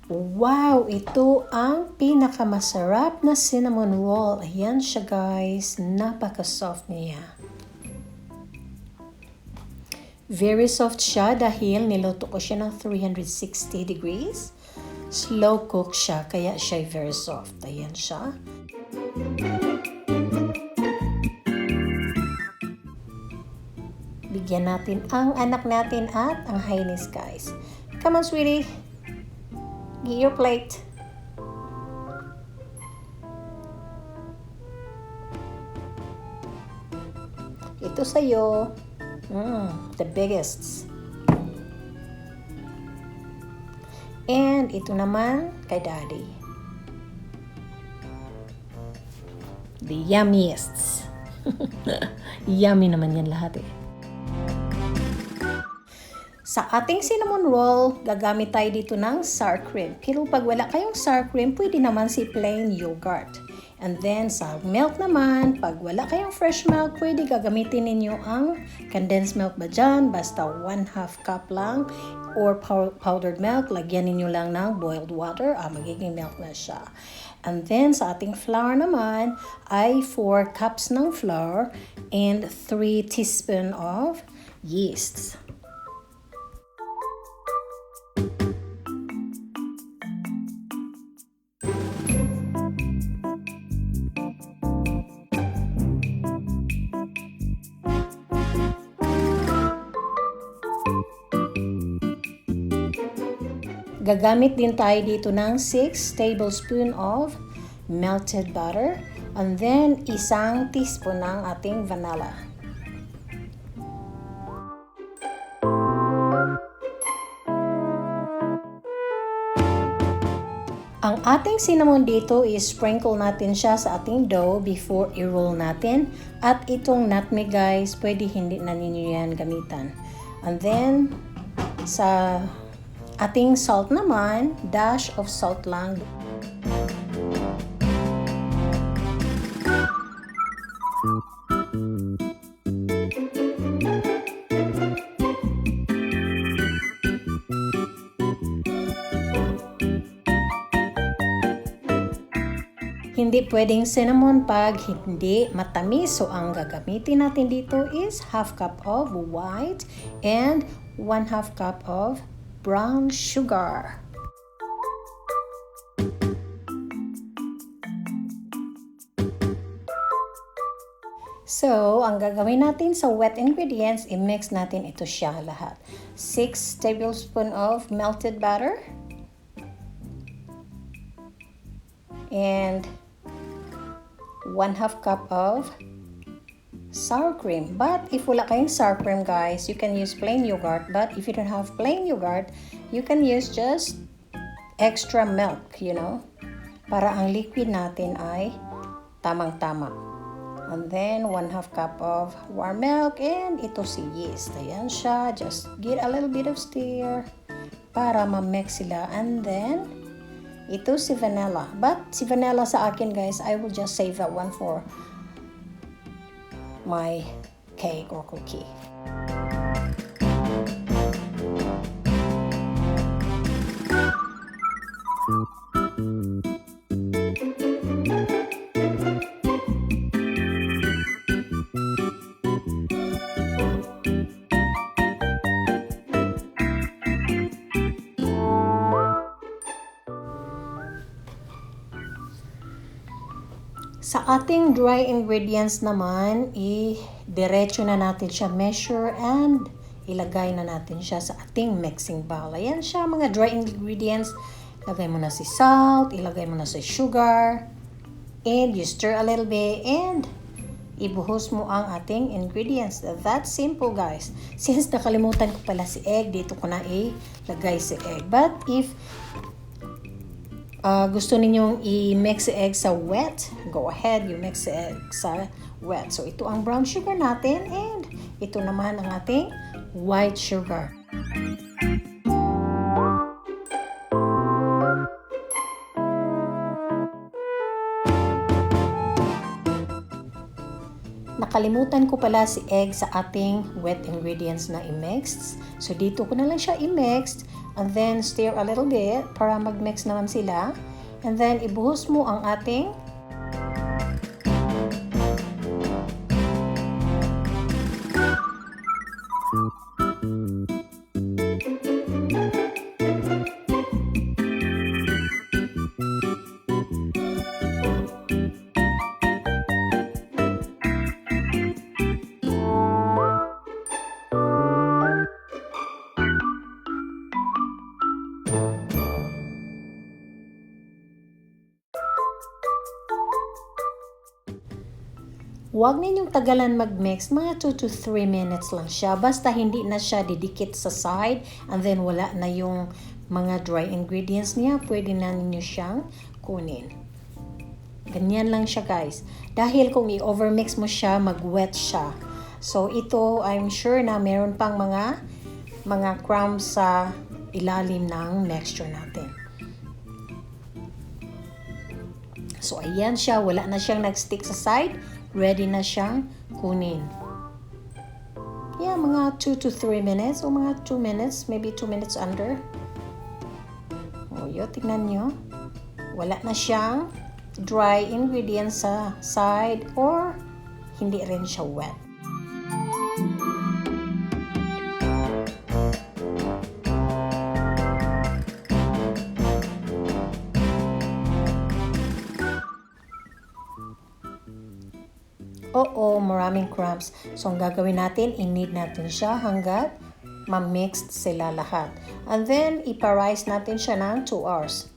Wow! Ito ang pinakamasarap na cinnamon roll. Ayan siya guys. Napaka-soft niya. Very soft siya dahil niluto ko siya ng 360 degrees. Slow cook siya kaya siya very soft. Ayan siya. Bigyan natin ang anak natin at ang highness guys. Come on sweetie. Get your plate. Ito sa'yo. The biggest. And ito naman kay daddy. The yummiest. Yummy naman yan lahat eh. Sa ating cinnamon roll, gagamit tayo dito ng sour cream. Pero pag wala kayong sour cream, pwede naman si plain yogurt. And then sa milk naman, pag wala kayong fresh milk, pwede gagamitin ninyo ang condensed milk ba dyan? Basta 1/2 cup lang. Or powdered milk, lagyan ninyo lang ng boiled water. Magiging milk na siya. And then sa ating flour naman, ay 4 cups ng flour and 3 teaspoon of yeast. Gagamit din tayo dito ng 6 tablespoon of melted butter and then 1 teaspoon ng ating vanilla. Ang ating cinnamon dito is sprinkle natin siya sa ating dough before i-roll natin. At itong nutmeg guys, pwede hindi na ninyo yan gamitan. And then, sa ating salt naman, dash of salt lang. Hindi pwedeng cinnamon pag hindi matamis. So, ang gagamitin natin dito is 1/2 cup of white and 1/2 cup of brown sugar. So, ang gagawin natin sa wet ingredients, i-mix natin ito siya lahat. 6 tablespoon of melted butter. And 1/2 cup of sour cream. But if wala kayong sour cream guys, you can use plain yogurt. But if you don't have plain yogurt, you can use just extra milk, you know, para ang liquid natin ay tamang-tama. And then 1/2 cup of warm milk and ito si yeast. Ayan siya, just give a little bit of stir para ma-mix sila. And then ito si vanilla. But si vanilla sa akin guys, I will just save that one for my cake or cookie. Sa ating dry ingredients naman, diretso na natin siya measure and ilagay na natin siya sa ating mixing bowl. Ayan siya, mga dry ingredients. Lagay mo na si salt, ilagay mo na si sugar, and you stir a little bit, and ibuhos mo ang ating ingredients. That's simple guys. Since nakalimutan ko pala si egg, dito ko na ilagay si egg. But if gusto ninyong i-mix the egg sa wet, go ahead, you mix the egg sa wet. So, ito ang brown sugar natin and ito naman ang ating white sugar. Nakalimutan ko pala si egg sa ating wet ingredients na i-mixed. So, dito ko na lang siya i-mixed. And then, stir a little bit para mag-mix naman sila. And then, ibuhos mo ang ating Huwag ninyong tagalan mag-mix, mga 2 to 3 minutes lang siya. Basta hindi na siya didikit sa side and then wala na yung mga dry ingredients niya, pwede na ninyo siyang kunin. Ganyan lang siya guys. Dahil kung i-overmix mo siya, mag-wet siya. So ito, I'm sure na meron pang mga crumbs sa ilalim ng mixture natin. So ayan siya, wala na siyang nag-stick sa side. Ready na siyang kunin. Yeah, mga 2 to 3 minutes o mga 2 minutes, maybe 2 minutes under. O yun, tignan nyo. Wala na siyang dry ingredients sa side or hindi rin siya wet. Oo, maraming crumbs. So, ang gagawin natin, i-knead natin siya hanggat ma-mixed sila lahat. And then, ipa-rice natin siya ng 2 hours.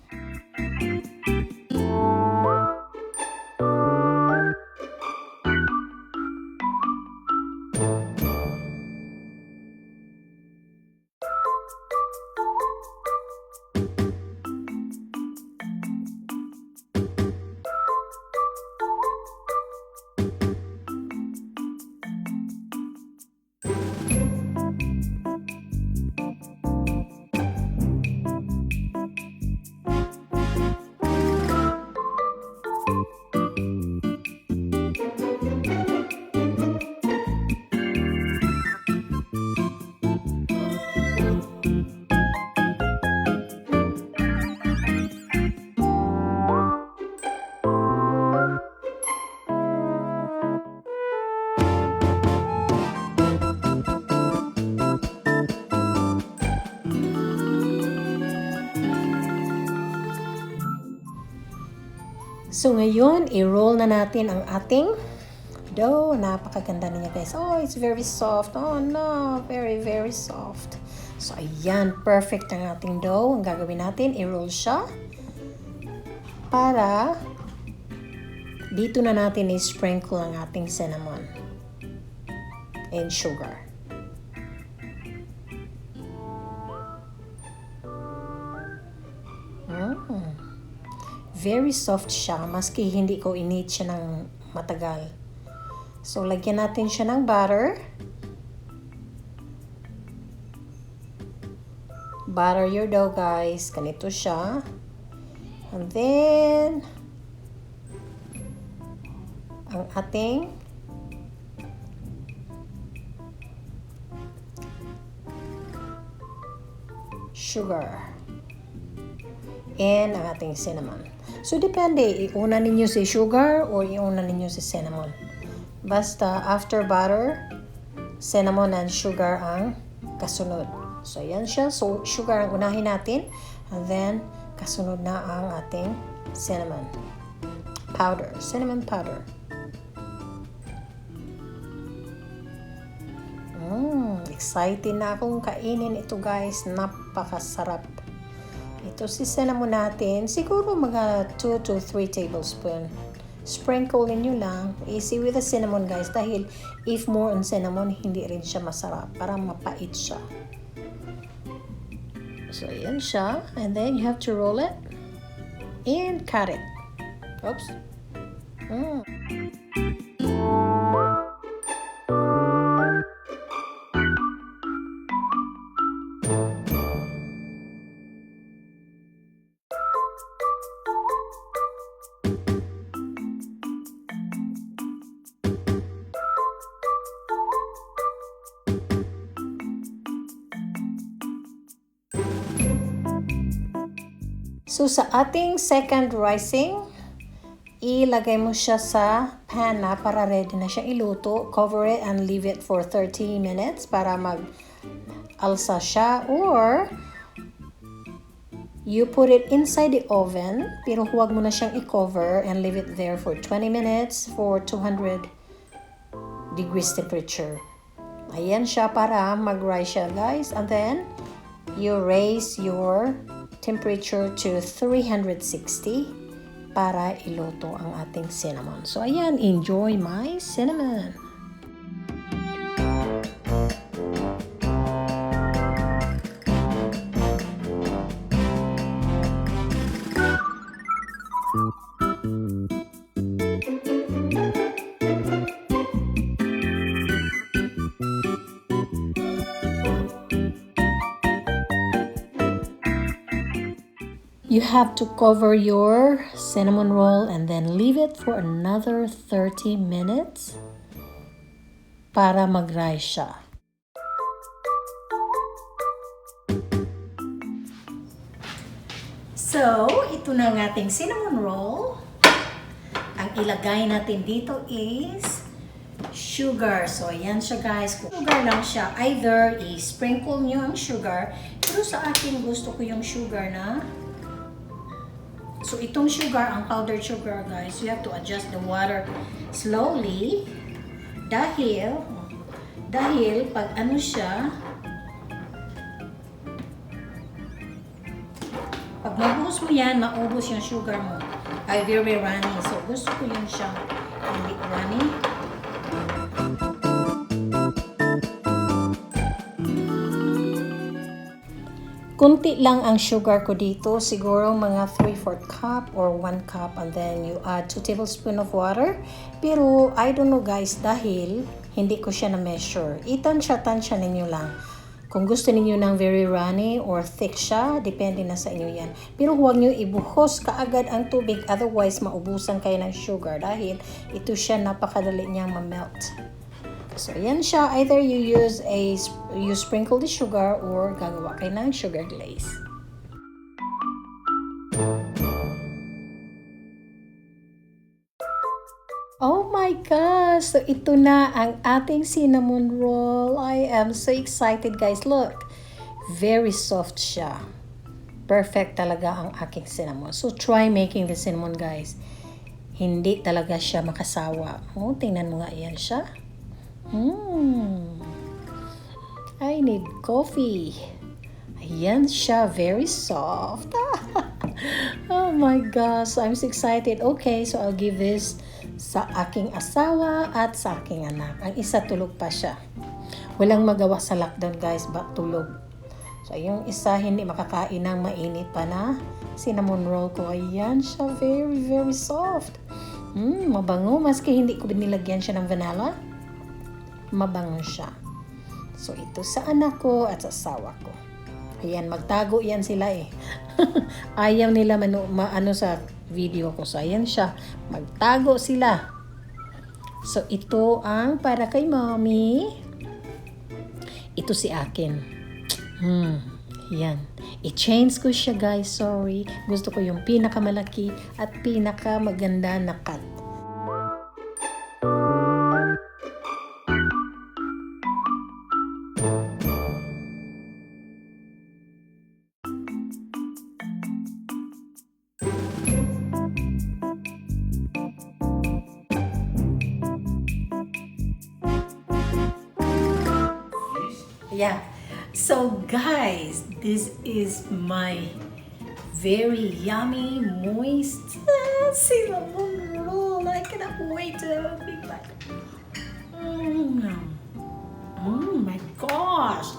So, ngayon, i-roll na natin ang ating dough. Napakaganda niya, guys. Oh, it's very soft. Oh, no. Very, very soft. So, ayan. Perfect ang ating dough. Ang gagawin natin, i-roll siya. Para dito na natin i-sprinkle ang ating cinnamon and sugar. Very soft siya, maski hindi ko init siya ng matagal. So, lagyan natin siya ng butter. Butter your dough, guys. Ganito siya. And then, ang ating sugar. And ang ating cinnamon. So, depende. Iuna ninyo si sugar or iuna ninyo si cinnamon. Basta, after butter, cinnamon and sugar ang kasunod. So, yan siya. So, sugar ang unahin natin. And then, kasunod na ang ating cinnamon powder. Cinnamon powder. Excited na akong kainin ito, guys. Napakasarap. Ito si cinnamon natin, siguro mga 2 to 3 tablespoon. Sprinkle niyo lang. Easy with the cinnamon, guys. Dahil if more on cinnamon, hindi rin siya masarap. Parang mapait siya. So, yan siya. And then, you have to roll it and cut it. Oops. So sa ating second rising, ilagay mo siya sa pan na para ready na siya iluto. Cover it and leave it for 30 minutes para mag-alsa siya, or you put it inside the oven, pero huwag mo na siyang i-cover and leave it there for 20 minutes for 200 degrees temperature. Ayan siya para mag-rise siya, guys. And then, you raise your temperature to 360 para iluto ang ating cinnamon. So, ayan, enjoy my cinnamon. You have to cover your cinnamon roll and then leave it for another 30 minutes para mag-rise siya. So, ito na ang ating cinnamon roll. Ang ilagay natin dito is sugar. So, ayan siya, guys. Kung sugar lang siya, either i-sprinkle nyo ang sugar. Pero sa akin, gusto ko yung sugar na. So, itong sugar, ang powdered sugar, guys, you have to adjust the water slowly. Dahil pag ano siya, pag mabuhos mo yan, maubos yung sugar mo. Ay, very runny. So, gusto ko yun siya hindi runny. Kunti lang ang sugar ko dito, siguro mga 3/4 cup or 1 cup, and then you add 2 tablespoons of water. Pero I don't know, guys, dahil hindi ko siya na-measure. Itansya ninyo lang. Kung gusto ninyo ng very runny or thick siya, depende na sa inyo yan. Pero huwag nyo ibuhos kaagad ang tubig, otherwise maubusan kayo ng sugar dahil ito siya napakadali niyang ma-melt. So, yan siya. Either you sprinkle the sugar or gagawa kayo ng sugar glaze. Oh my gosh! So, ito na ang ating cinnamon roll. I am so excited, guys. Look, very soft siya. Perfect talaga ang aking cinnamon. So, try making the cinnamon, guys. Hindi talaga siya makasawa. Oh, tingnan mo nga yan siya. I need coffee. Ayan siya, very soft. Oh my gosh, I'm so excited. Okay, so I'll give this sa aking asawa at sa aking anak. Ang isa tulog pa siya. Walang magawa sa lockdown, guys, but tulog. So yung isa hindi makakain ng mainit pa na cinnamon roll ko. Ayan siya, very, very soft. Mabango, maski hindi ko binilagyan siya ng vanilla. Mabango siya. So, ito sa anak ko at sa asawa ko. Ayan, magtago yan sila eh. Ayaw nila maano sa video ko. So, ayan siya. Magtago sila. So, ito ang para kay mommy. Ito si akin. Yan. I-change ko siya, guys. Sorry. Gusto ko yung pinakamalaki at pinakamaganda na cut. Yeah. So guys, this is my very yummy, moist cinnamon roll. I cannot wait to have a big bite. Oh my gosh.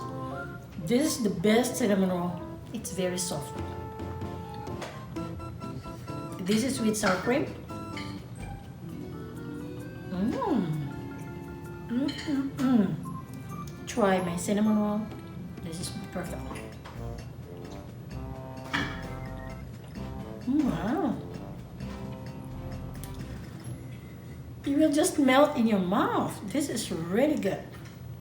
This is the best cinnamon roll. It's very soft. This is with sour cream. Try my cinnamon roll. This is perfect. Wow. It will just melt in your mouth. This is really good.